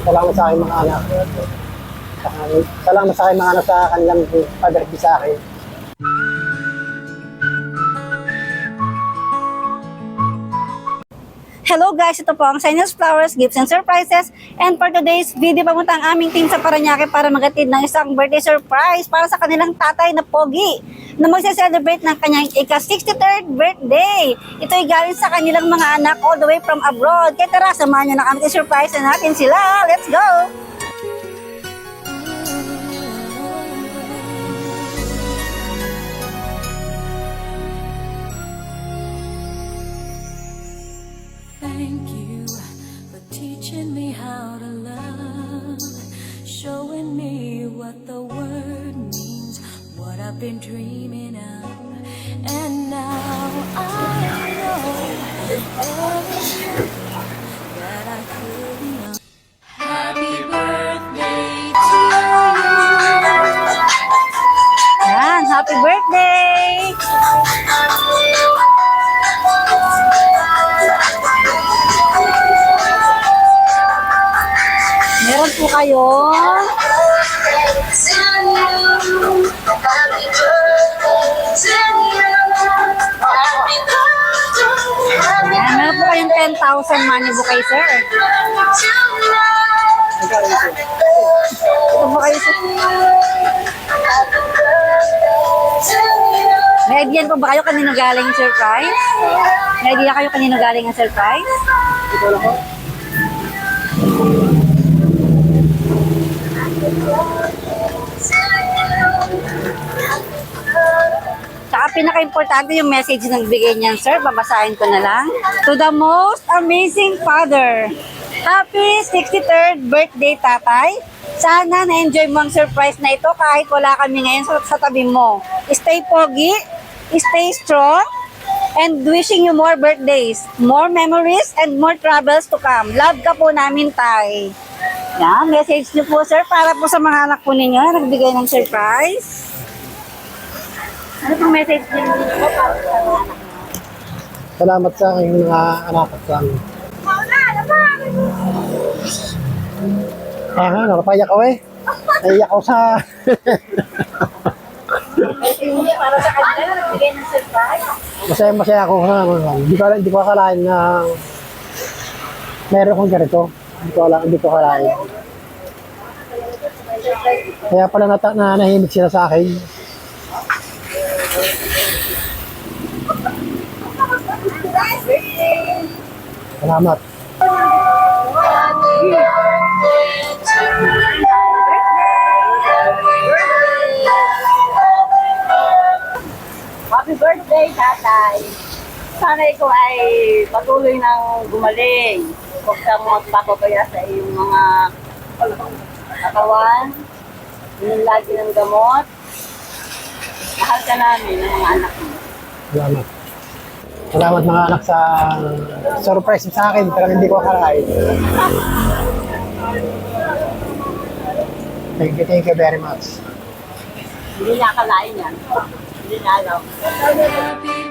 Salamat sa aking mga anak. Salamat sa aking mga anak sa kanilang pag-birthday sa akin. Hello guys, ito po ang Sinus Flowers, Gifts and Surprises. And for today's video, pamunta ang aming team sa Parañaque para magatid ng isang birthday surprise para sa kanilang tatay na pogi na magse-celebrate ng kanyang ika-63rd birthday. Ito ay galing sa kanilang mga anak all the way from abroad. Kaya tara, samahan nyo na kami surprise na natin sila. Let's go! Thank you for teaching me how to love, showing me what the word means, what I've been dreaming of, and now I know everything that I could know. Happy birthday to you. Yan, happy birthday! Meron po kayo. Ayan, meron po kayong 10,000 money bouquet, sir. Ito po kayo, sir. May idea po ba kayo kanino galing yung surprise? May idea kayo kanino galing ang surprise? Ito na po. Saka pinaka-importante yung message na nagbigay niyan, sir. Babasahin ko na lang. To the most amazing father. Happy 63rd birthday, tatay. Sana na-enjoy mo ang surprise na ito kahit wala kami ngayon sa tabi mo. Stay pogi, stay strong, and wishing you more birthdays, more memories, and more travels to come. Love ka po namin, tay. Yan, message niyo po, sir, para po sa mga anak po ninyo na nagbigay ng surprise. Ano pong message niyo po para sa mga anak? Salamat sa aking mga anak at sa amin. Nakapayak ako eh. Naiyak ako sa... Para sa kanila na nagbigay ng surprise. Masaya ako sa hindi ko akalain na meron akong ganito. Hindi ko akalain. Kaya pala nahimik sila sa akin. Salamat. Happy birthday, tatay! Sana ikaw ay patuloy ng gumaling. Huwag kang magpapabaya sa iyong mga katawan. Yung lagi ng gamot. Mahal ka namin ng mga anak mo. Salamat. Salamat mga anak sa surprise sa akin. Pero hindi ko akalain. Thank you very much. Hindi niya akalain yan. Hindi niya alam. Happy